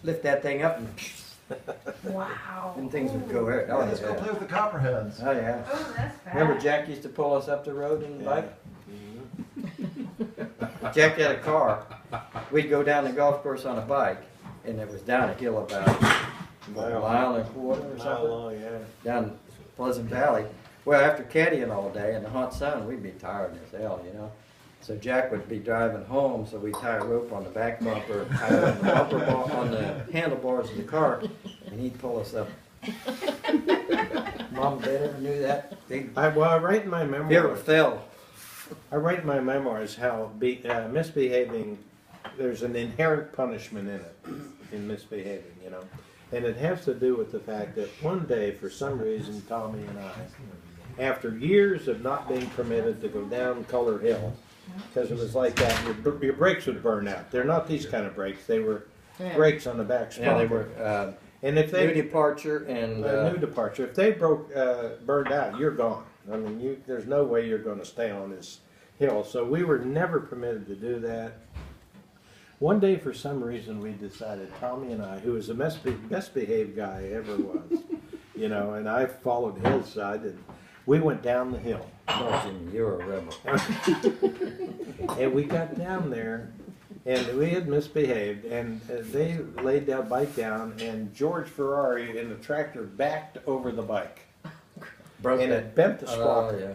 lift that thing up and Wow. them things would go out. Yeah, let's go play with the copperheads. Oh, yeah. Oh, that's bad. Remember Jack used to pull us up the road in the Yeah. bike? Jack had a car. We'd go down the golf course on a bike, and it was down a hill about a mile and a quarter or Mile something, long, yeah. down Pleasant Valley. Well, after caddying all day in the hot sun, we'd be tired as hell, you know. So Jack would be driving home, so we'd tie a rope on the back bumper, tie it on the bumper bar, on the handlebars of the car, and he'd pull us up. Mom and Dad ever knew that? Well, I write in my If you ever memoirs. fell, I write in my memoirs how misbehaving. There's an inherent punishment in it, in misbehaving, you know, and it has to do with the fact that one day, for some reason, Tommy and I, after years of not being permitted to go down Color Hill, because it was like that, your brakes would burn out. They're not these kind of brakes; they were brakes on the back sprocket. yeah, they were And if new they departure and new departure, if they burned out, you're gone. I mean, there's no way you're going to stay on this hill. So we were never permitted to do that. One day, for some reason, we decided, Tommy and I, who was the best behaved guy I ever was, you know, and I followed his side, and we went down the hill. oh, Jimmy, you're a rebel. And we got down there, and we had misbehaved, and they laid that bike down, and George Ferrari in the tractor backed over the bike. Broke And that. it bent the Oh, sprocket. yeah.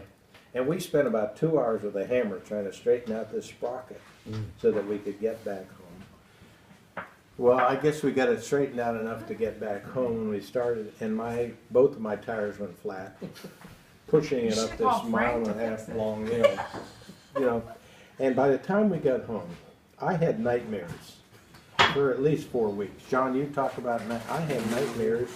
And we spent about 2 hours with a hammer trying to straighten out this sprocket so that we could get back home. Well, I guess we got it straightened out enough to get back home when we started, and both of my tires went flat, pushing it up should this call mile Frank and to a half fix it. long hill. You know, and by the time we got home, I had nightmares for at least 4 weeks. John, you talk about I had nightmares,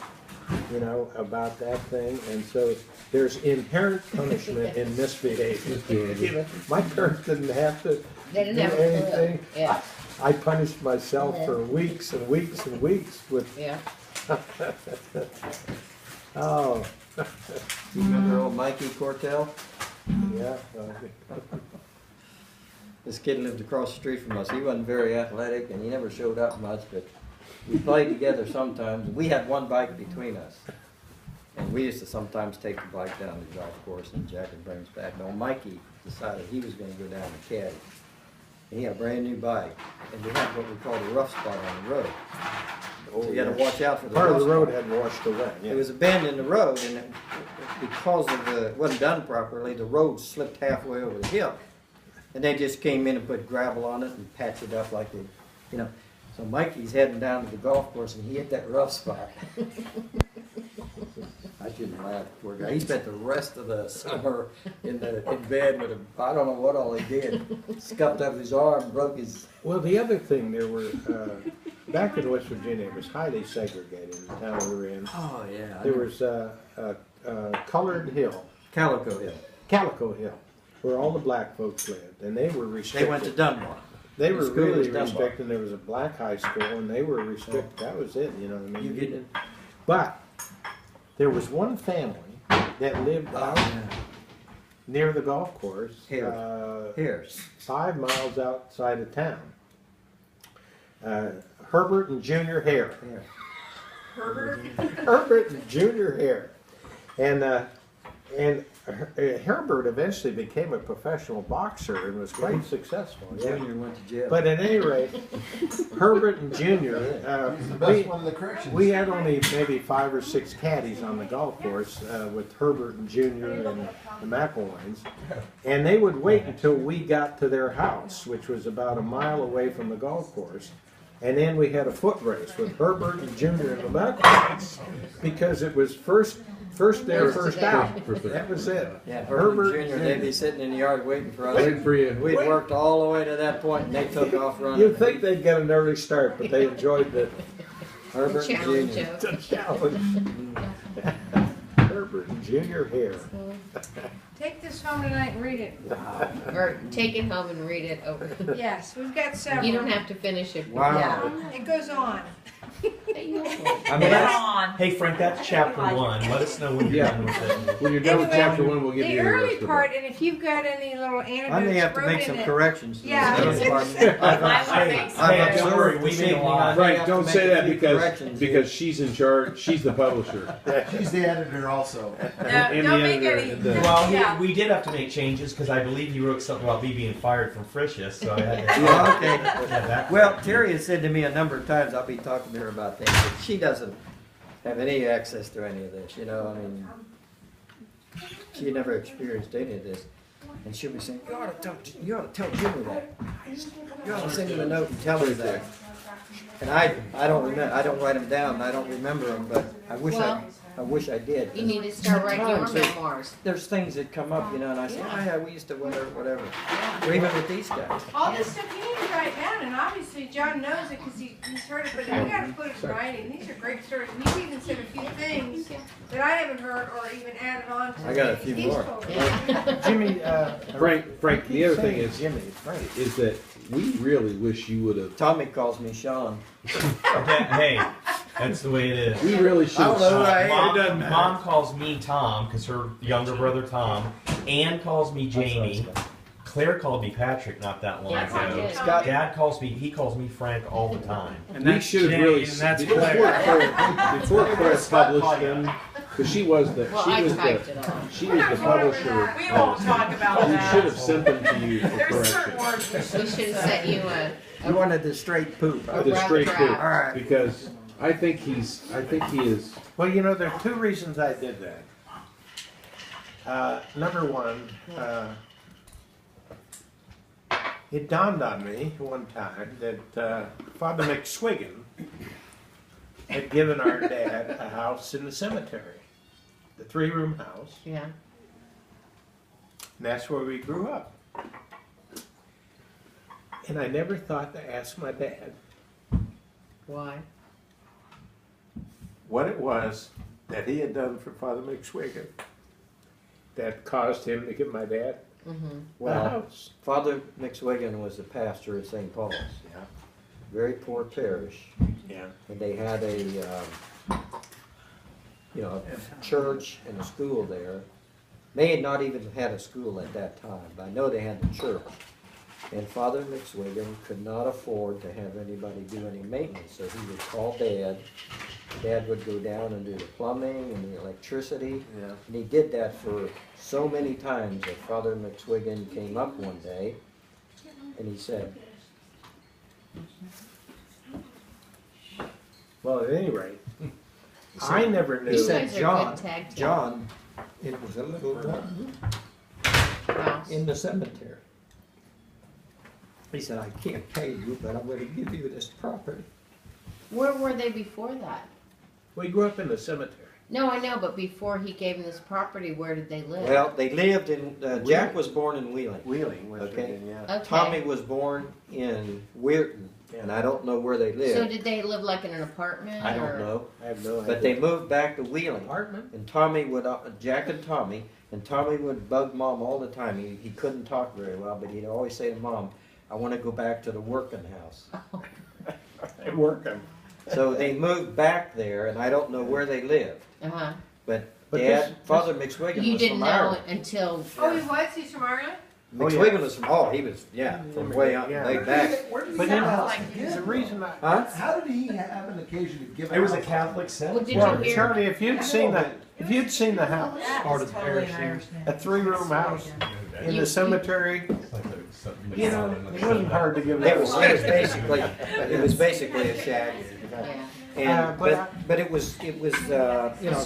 you know, about that thing, and so there's inherent punishment in misbehavior. You know, my parents didn't have to They didn't do have a clue. anything. Yeah, I punished myself for weeks and weeks and weeks with, yeah. oh, You remember old Mikey Cortell? yeah. This kid lived across the street from us. He wasn't very athletic and he never showed up much, but we played together sometimes. We had one bike between us. And we used to sometimes take the bike down the golf course and Jack would bring us back. Now Mikey decided he was going to go down the caddy. And he had a brand new bike. And we had what we called a rough spot on the road. So you had to watch out for the Part of rough the road spot. had washed away, yeah. It was a bend in the road, and because of it wasn't done properly, the road slipped halfway over the hill. And they just came in and put gravel on it and patched it up like they, you know. So Mikey's heading down to the golf course, and he hit that rough spot. I shouldn't laugh, poor guy. He spent the rest of the summer in bed with I don't know what all he did. Scuffed up his arm, broke his. Well, the other thing, there were, back in West Virginia, it was highly segregated in the town we were in. Oh yeah. There was Colored Hill, Calico Hill. Calico Hill, where all the black folks lived, and they were They restricted. went to Dunbar. They the were school was really Dunbar. restricted. There was a black high school, and they were restricted. That was it, you know what I mean? You didn't. But there was one family that lived out near the golf course, Here's. 5 miles outside of town. Herbert and Junior Hare. Here. Herbert and Junior Hare. And Herbert eventually became a professional boxer and was quite successful. Yeah. Junior went to jail. But at any rate, Herbert and Junior, He's the best one in the corrections. we had only maybe 5 or 6 caddies on the golf course with Herbert and Junior and the McElwains, and they would wait until we got to their house, which was about a mile away from the golf course, and then we had a foot race with Herbert and Junior and the McElwains because it was first there, first out. That was it. Yeah, Herbert and Junior, they'd be sitting in the yard waiting for us. Waiting for you. We'd worked all the way to that point, and they took off running. You'd think they'd get an early start, but they enjoyed the Herbert and Challenge Junior. of. the challenge. Herbert and Junior Hare. Take this home tonight and read it. Or take it home and read it over. Yes, we've got several. You don't have to finish it. Wow. Yeah. It goes on. I mean, that's, Hey Frank, that's chapter 1. Let us know when you're Yeah. done with it. When you're done with Anyway, chapter 1, we'll give The you the rest early of it. part, and if you've got any little anecdotes I may have to wrote make in some it- corrections. to Yeah, this it's- part. it's- I've- I would make some. Hey, I've don't worry, observed we this made a evening, lot. I may Frank, have to don't make say a that few because corrections she's in charge. She's the publisher. She's the editor also. And don't the make editor, any- the- Well, Yeah. we did have to make changes because I believe he wrote something about me being fired from Frisch's, so I had to. Yeah, okay. Yeah, that- Well, Terry has said to me a number of times, I'll be talking to her about things, but she doesn't have any access to any of this, you know, I mean, she never experienced any of this. And she'll be saying, you ought to tell Jimmy that. You ought to send him a note and tell him that. And I don't remember, I don't write them down, I don't remember them, but I wish I did. You need to start writing your Sometimes they- memoirs. There's things that come up, you know, and I say, oh yeah, we used to whatever. Or even with these guys. All this stuff you need to write down, and obviously John knows it because he's heard it, but you gotta put it in writing. These are great stories. And he's even said a few things that I haven't heard or even added on to. I got a few He's more. told me. Jimmy, Frank, the other thing is, Jimmy, Frank. is that we really wish you would have. Tommy calls me Sean. Hey, that's the way it is. We really should. I don't know who I am. Mom, It doesn't matter. Mom calls me Tom because her younger brother Tom. Ann calls me Jamie. Claire called me Patrick not that long Yeah, I ago. did. Scott, Dad calls me Frank all the time. We should have really before Claire published them, because she was the Well, I typed the it all. publisher. We won't talk about We that. should have sent them to you for There's certain correction. words that We should have sent you a you wanted the straight poop. Huh? The straight rough through, draft. All right. because I think he is. Well, you know, there are two reasons I did that. Number one, it dawned on me one time that Father McSwiggin had given our dad a house in the cemetery, the 3-room house, Yeah. and that's where we grew up. And I never thought to ask my dad Why? what it was that he had done for Father McSwiggin that caused him to give my dad Mm-hmm. a Well, house. Father McSwiggin was the pastor at St. Paul's. Yeah. Very poor parish. Yeah. And they had a church and a school there. They had not even had a school at that time, but I know they had the church. And Father McSwiggin could not afford to have anybody do any maintenance, so he would call Dad. Dad would go down and do the plumbing and the electricity. Yeah. And he did that for so many times that Father McSwiggin came up one day and he said, Well, at any rate, I never he knew. said, guys are John, good tag team. John, it was a little one House. in the cemetery. He said, I can't pay you, but I'm going to give you this property. Where were they before that? We grew up in the cemetery. No, I know, but before he gave him this property, where did they live? Well, they lived in, Jack was born in Wheeling. Wheeling was Okay. yeah. Okay. Tommy was born in Weirton, and I don't know where they So lived. did they live like in an apartment? I or? don't know. I have no idea. But they moved back to Wheeling. apartment. And Tommy would, Jack and Tommy would bug Mom all the time. He couldn't talk very well, but he'd always say to Mom, I want to go back to the working house. They working. So they moved back there, and I don't know where they lived. Uh-huh. But But Dad, this- Father McSwiggin You was didn't from know Ireland. until. Oh, he was? He's from Ireland? Oh, yeah. McSwiggin was from, he was, from way out, Yeah. way back. Where did he But you know, have, the reason I. Huh? how did he have an occasion to give It was a out- Catholic Well, cemetery. did Well, you hear? Charlie, if you'd seen the house, Part of the parish. a 3-room house in You- the cemetery, you know, it wasn't hard to give It that. was basically a shack. Yeah. And, but but it was,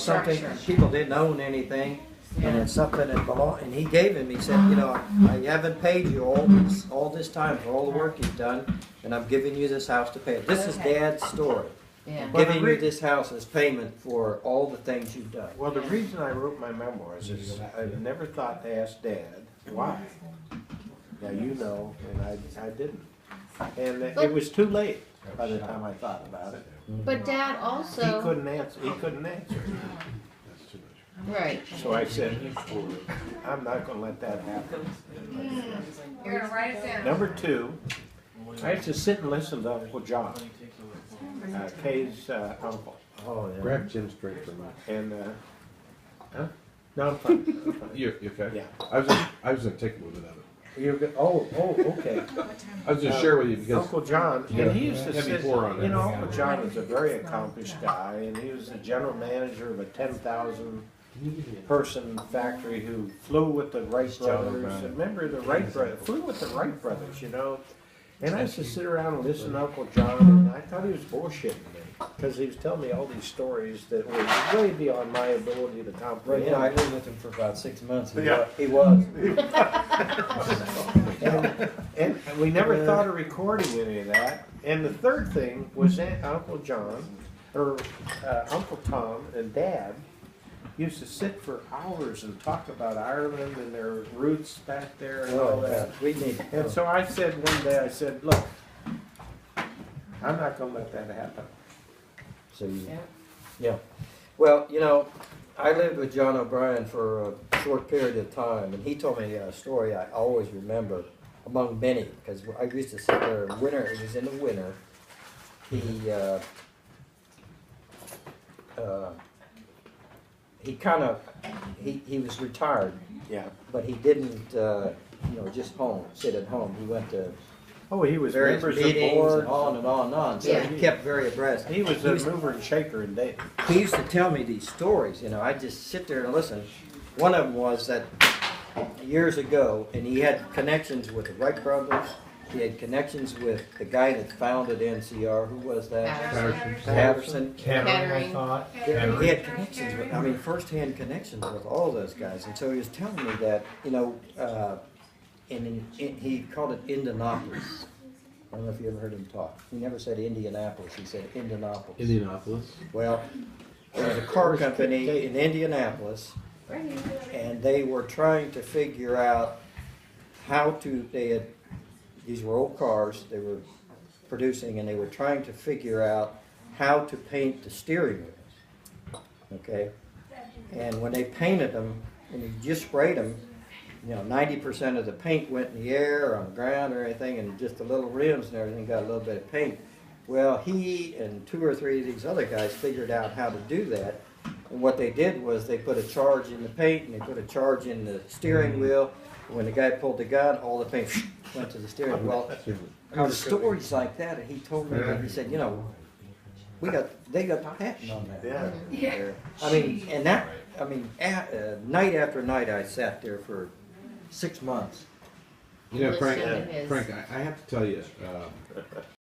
something, people didn't own anything, and it's something that belonged, and he gave him, he said, I haven't paid you all this time for all the work you've done, and I'm giving you this house to pay it. This is Dad's story. Yeah. Well, Giving the you this house as payment for all the things you've done. Well, the reason I wrote my memoirs is that I never thought to ask Dad why. Now you know, and I didn't. And it was too late by the time I thought about it. But Dad He also. couldn't answer. Right. So I said, I'm not going to let that happen. You're gonna write it down. Number 2, I used to sit and listen to Uncle John. Kay's uncle. Oh, yeah. Grab Jim's drink for a minute. And, huh? No, I'm fine. I'm fine. You okay? Yeah. I was gonna take a little bit of it. You're good, oh, okay. I was just share with you because Uncle John, you and got he used to heavy sit, pour on you there. know, Uncle John was a very accomplished guy, and he was the general manager of a 10,000 person factory who flew with the Wright brothers. O'Brien. And remember the Wright brothers, flew with the Wright brothers, you know? And I used to sit around and listen to Uncle John, and I thought he was bullshitting me, because he was telling me all these stories that were way beyond my ability to Right, comprehend. you know, I lived with him for about 6 months. Yeah. He was. And we never thought of recording any of that. And the third thing was that Uncle John, or Uncle Tom and Dad used to sit for hours and talk about Ireland and their roots back there and all Oh, yeah. that. We need. And so I said one day, I said, look, I'm not gonna let that happen. So you, Yeah. yeah. Well, you know, I lived with John O'Brien for a short period of time, and he told me a story I always remember, among many, because I used to sit there in winter. It was in the winter. He kind of he was retired, Yeah. but he didn't you know, just sit at home. He went to Oh, he was various members of meetings boards. and on and on and on. So Yeah. he kept very abreast. He was a mover and shaker in Dayton. He used to tell me these stories, you know, I just sit there and listen. One of them was that years ago, and he had connections with the Wright brothers, he had connections with the guy that founded NCR, who was that? Patterson. Kettering, I Kettering. thought. He Kettering. had connections with, I mean, firsthand connections with all those guys, and so he was telling me that, you know, he called it Indianapolis. I don't know if you ever heard him talk. He never said Indianapolis, he said Indianapolis. Indianapolis. Well, there was a car company in Indianapolis, and they were trying to figure out how to, these were old cars they were producing, and they were trying to figure out how to paint the steering wheels. Okay? And when they painted them, when you just sprayed them, you know, 90% of the paint went in the air or on the ground or anything, and just the little rims and everything got a little bit of paint. Well, he and 2 or 3 of these other guys figured out how to do that. And what they did was they put a charge in the paint and they put a charge in the steering wheel. And when the guy pulled the gun, all the paint went to the steering wheel. Well, there were stories like that, and he told me that, he said, you know, they got the patent on that. Yeah. I mean, and that, I mean, night after night I sat there for 6 months. You know, Frank, Listening to his- Frank, I have to tell you,